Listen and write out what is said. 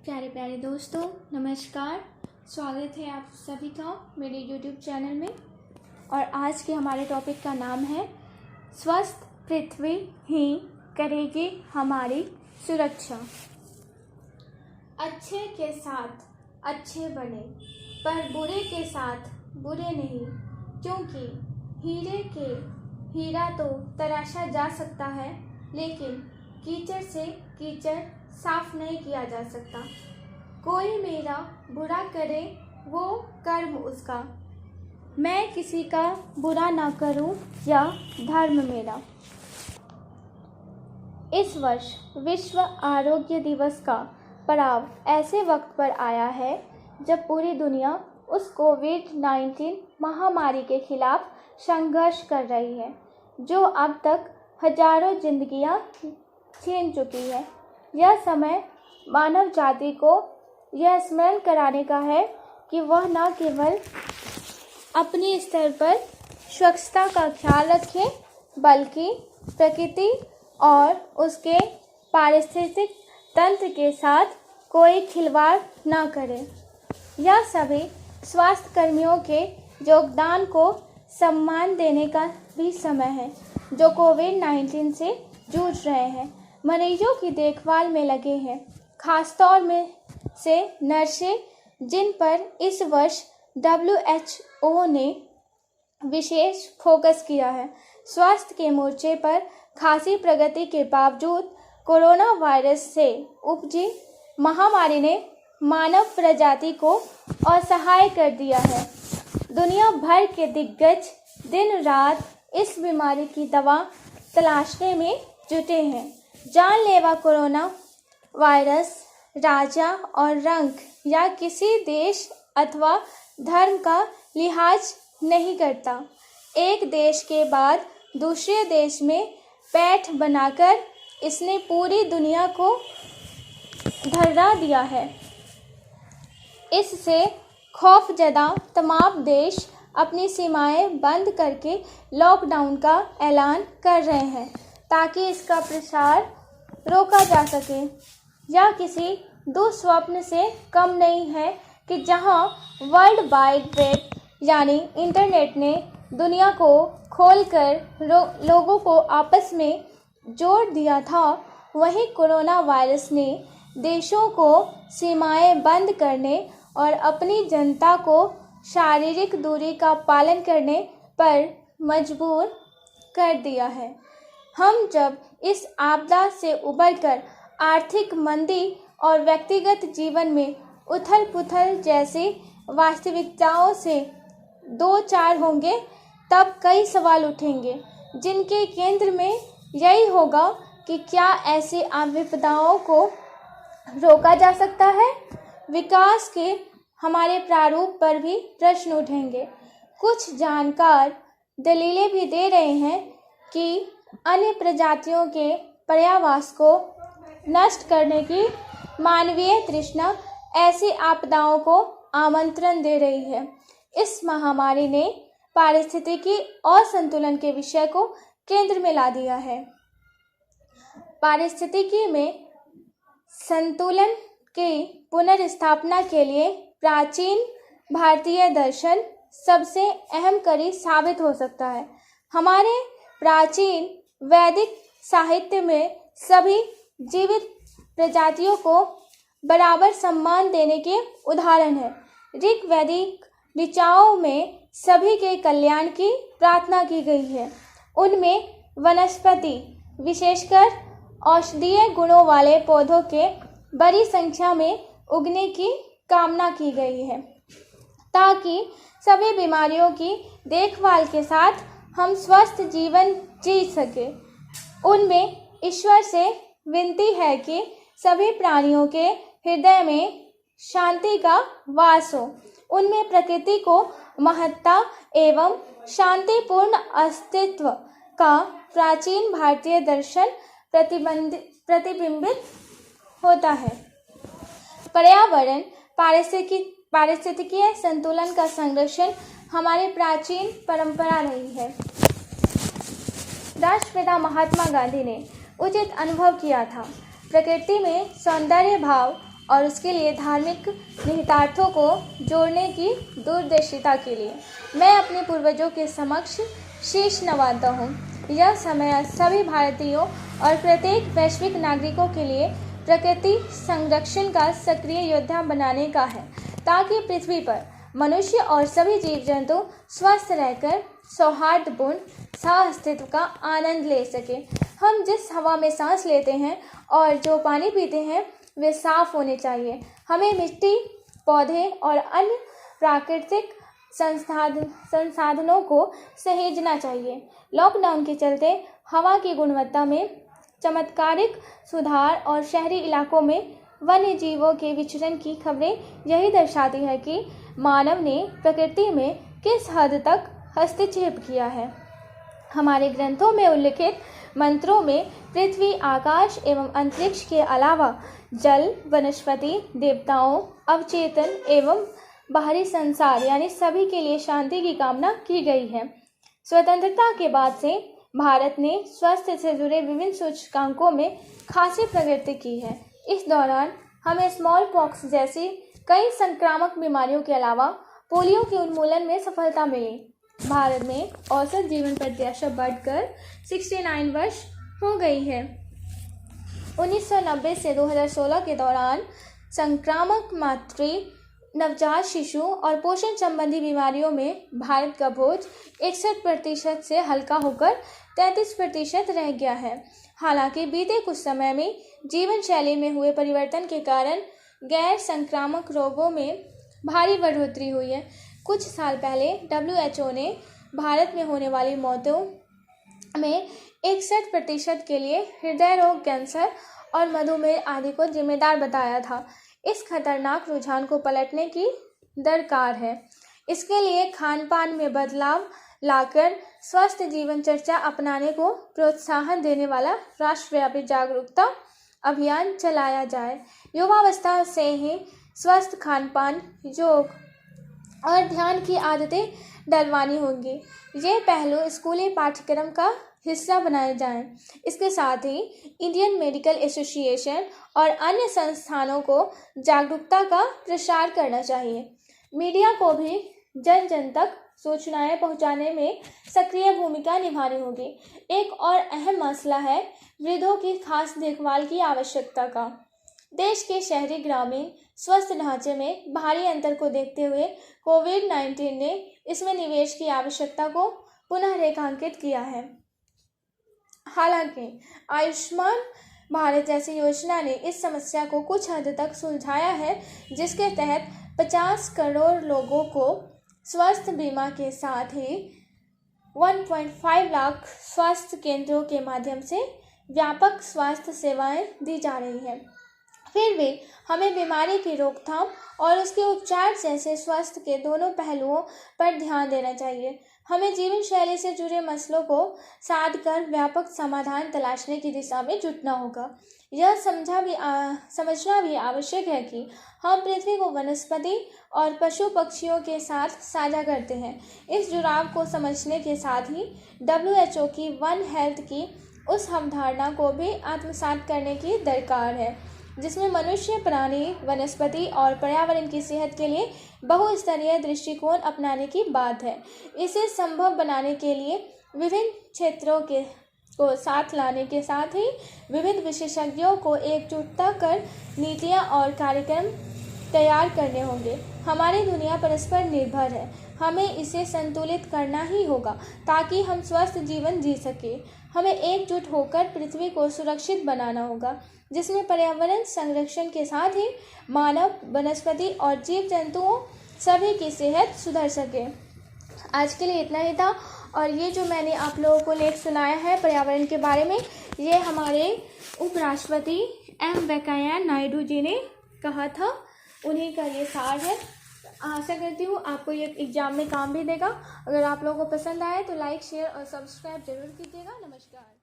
प्यारे प्यारे दोस्तों, नमस्कार। स्वागत है आप सभी का मेरे YouTube चैनल में। और आज के हमारे टॉपिक का नाम है स्वस्थ पृथ्वी ही करेगी हमारी सुरक्षा। अच्छे के साथ अच्छे बने, पर बुरे के साथ बुरे नहीं, क्योंकि हीरा तो तराशा जा सकता है, लेकिन कीचड़ से कीचड़ साफ नहीं किया जा सकता। कोई मेरा बुरा करे वो कर्म उसका, मैं किसी का बुरा ना करूं या धर्म मेरा। इस वर्ष विश्व आरोग्य दिवस का पड़ाव ऐसे वक्त पर आया है जब पूरी दुनिया उस कोविड-19 महामारी के खिलाफ संघर्ष कर रही है, जो अब तक हजारों जिंदगियां छीन चुकी है। यह समय मानव जाति को यह स्मरण कराने का है कि वह न केवल अपने स्तर पर स्वच्छता का ख्याल रखे, बल्कि प्रकृति और उसके पारिस्थितिक तंत्र के साथ कोई खिलवाड़ न करे। यह सभी स्वास्थ्य कर्मियों के योगदान को सम्मान देने का भी समय है, जो कोविड-19 से जूझ रहे हैं, मरीजों की देखभाल में लगे हैं, खासतौर में से नर्सें, जिन पर इस वर्ष WHO ने विशेष फोकस किया है। स्वास्थ्य के मोर्चे पर खासी प्रगति के बावजूद कोरोना वायरस से उपजी महामारी ने मानव प्रजाति को असहाय कर दिया है। दुनिया भर के दिग्गज दिन रात इस बीमारी की दवा तलाशने में जुटे हैं। जानलेवा कोरोना वायरस राजा और रंग या किसी देश अथवा धर्म का लिहाज नहीं करता। एक देश के बाद दूसरे देश में पैठ बनाकर इसने पूरी दुनिया को धर्रा दिया है। इससे खौफजदा तमाम देश अपनी सीमाएं बंद करके लॉकडाउन का ऐलान कर रहे हैं, ताकि इसका प्रसार रोका जा सके। यह किसी दुस्वप्न से कम नहीं है कि जहां वर्ल्ड वाइड वेब यानी इंटरनेट ने दुनिया को खोलकर लोगों को आपस में जोड़ दिया था, वहीं कोरोना वायरस ने देशों को सीमाएं बंद करने और अपनी जनता को शारीरिक दूरी का पालन करने पर मजबूर कर दिया है। हम जब इस आपदा से उबरकर आर्थिक मंदी और व्यक्तिगत जीवन में उथल-पुथल जैसी वास्तविकताओं से दो चार होंगे, तब कई सवाल उठेंगे, जिनके केंद्र में यही होगा कि क्या ऐसी विपदाओं को रोका जा सकता है। विकास के हमारे प्रारूप पर भी प्रश्न उठेंगे। कुछ जानकार दलीलें भी दे रहे हैं कि अन्य प्रजातियों के पर्यावास को नष्ट करने की मानवीय तृष्णा ऐसी आपदाओं को आमंत्रण दे रही है। इस महामारी ने पारिस्थितिकी असंतुलन के विषय को केंद्र में ला दिया है। पारिस्थितिकी में संतुलन की पुनर्स्थापना के लिए प्राचीन भारतीय दर्शन सबसे अहम कड़ी साबित हो सकता है। हमारे प्राचीन वैदिक साहित्य में सभी जीवित प्रजातियों को बराबर सम्मान देने के उदाहरण हैं। ऋग्वैदिक ऋचाओं में सभी के कल्याण की प्रार्थना की गई है। उनमें वनस्पति, विशेषकर औषधीय गुणों वाले पौधों के बड़ी संख्या में उगने की कामना की गई है, ताकि सभी बीमारियों की देखभाल के साथ हम स्वस्थ जीवन जी सके। उनमें ईश्वर से विनती है कि सभी प्राणियों के हृदय में शांति का वास हो। उनमें प्रकृति को महत्ता एवं शांतिपूर्ण अस्तित्व का प्राचीन भारतीय दर्शन प्रतिबिंबित होता है। पर्यावरण पारिस्थितिकीय संतुलन का संरक्षण हमारी प्राचीन परंपरा रही है। राष्ट्रपिता महात्मा गांधी ने उचित अनुभव किया था। प्रकृति में सौंदर्य भाव और उसके लिए धार्मिक निहितार्थों को जोड़ने की दूरदर्शिता के लिए मैं अपने पूर्वजों के समक्ष शीश नवाता हूँ। यह समय सभी भारतीयों और प्रत्येक वैश्विक नागरिकों के लिए प्रकृति संरक्षण का सक्रिय योद्धा बनाने का है, ताकि पृथ्वी पर मनुष्य और सभी जीव जंतु स्वस्थ रहकर सौहार्दपूर्ण सह-अस्तित्व का आनंद ले सके। हम जिस हवा में सांस लेते हैं और जो पानी पीते हैं वे साफ होने चाहिए। हमें मिट्टी, पौधे और अन्य प्राकृतिक संसाधनों को सहेजना चाहिए। लॉकडाउन के चलते हवा की गुणवत्ता में चमत्कारिक सुधार और शहरी इलाकों में वन्य जीवों के विचरण की खबरें यही दर्शाती है कि मानव ने प्रकृति में किस हद तक हस्तक्षेप किया है। हमारे ग्रंथों में उल्लिखित मंत्रों में पृथ्वी, आकाश एवं अंतरिक्ष के अलावा जल, वनस्पति, देवताओं, अवचेतन एवं बाहरी संसार यानी सभी के लिए शांति की कामना की गई है। स्वतंत्रता के बाद से भारत ने स्वास्थ्य से जुड़े विभिन्न सूचकांकों में खासी प्रगति की है। इस दौरान हमें स्मॉल पॉक्स जैसी कई संक्रामक बीमारियों के अलावा पोलियो के उन्मूलन में सफलता मिली। भारत में औसत जीवन प्रत्याशा बढ़कर 69 वर्ष हो गई है। 1990 से 2016 के दौरान संक्रामक मातृ, नवजात शिशु और पोषण संबंधी बीमारियों में भारत का बोझ 61% से हल्का होकर 33% रह गया है। हालांकि बीते कुछ समय में जीवन शैली में हुए परिवर्तन के कारण गैर संक्रामक रोगों में भारी बढ़ोतरी हुई है। कुछ साल पहले WHO ने भारत में होने वाली मौतों में 61% के लिए हृदय रोग, कैंसर और मधुमेह आदि को जिम्मेदार बताया था। इस खतरनाक रुझान को पलटने की दरकार है। इसके लिए खान पान में बदलाव लाकर स्वस्थ जीवन चर्चा अपनाने को प्रोत्साहन देने वाला राष्ट्रव्यापी जागरूकता अभियान चलाया जाए। युवावस्था से ही स्वस्थ खान पान, योग और ध्यान की आदतें डलवानी होंगी। ये पहलू स्कूली पाठ्यक्रम का हिस्सा बनाए जाएं। इसके साथ ही इंडियन मेडिकल एसोसिएशन और अन्य संस्थानों को जागरूकता का प्रसार करना चाहिए। मीडिया को भी जन जन तक सूचनाएं पहुंचाने में सक्रिय भूमिका निभानी होगी। एक और अहम मसला है वृद्धों की खास देखभाल की आवश्यकता का। देश के शहरी ग्रामीण स्वास्थ्य ढांचे में भारी अंतर को देखते हुए कोविड-19 ने इसमें निवेश की आवश्यकता को पुनः रेखांकित किया है। हालांकि आयुष्मान भारत जैसी योजना ने इस समस्या को कुछ हद तक सुलझाया है, जिसके तहत 50 करोड़ लोगों को स्वास्थ्य बीमा के साथ ही 1.5 लाख स्वास्थ्य केंद्रों के माध्यम से व्यापक स्वास्थ्य सेवाएं दी जा रही हैं। फिर भी हमें बीमारी की रोकथाम और उसके उपचार जैसे स्वास्थ्य के दोनों पहलुओं पर ध्यान देना चाहिए। हमें जीवन शैली से जुड़े मसलों को साध कर व्यापक समाधान तलाशने की दिशा में जुटना होगा। यह समझना भी आवश्यक है कि हम पृथ्वी को वनस्पति और पशु पक्षियों के साथ साझा करते हैं। इस जुड़ाव को समझने के साथ ही WHO की वन हेल्थ की उस अवधारणा को भी आत्मसात करने की दरकार है, जिसमें मनुष्य, प्राणी, वनस्पति और पर्यावरण की सेहत के लिए बहुस्तरीय दृष्टिकोण अपनाने की बात है। इसे संभव बनाने के लिए विभिन्न क्षेत्रों को साथ लाने के साथ ही विभिन्न विशेषज्ञों को एकजुटता कर नीतियां और कार्यक्रम तैयार करने होंगे। हमारी दुनिया परस्पर निर्भर है, हमें इसे संतुलित करना ही होगा ताकि हम स्वस्थ जीवन जी सकें। हमें एकजुट होकर पृथ्वी को सुरक्षित बनाना होगा, जिसमें पर्यावरण संरक्षण के साथ ही मानव, वनस्पति और जीव जंतुओं सभी की सेहत सुधर सके। आज के लिए इतना ही था। और ये जो मैंने आप लोगों को लेख सुनाया है पर्यावरण के बारे में, ये हमारे उपराष्ट्रपति एम वेंकैया नायडू जी ने कहा था, उन्हीं का ये सार है। आशा करती हूँ आपको ये एग्जाम में काम भी देगा। अगर आप लोगों को पसंद आए तो लाइक, शेयर और सब्सक्राइब जरूर कीजिएगा। नमस्कार।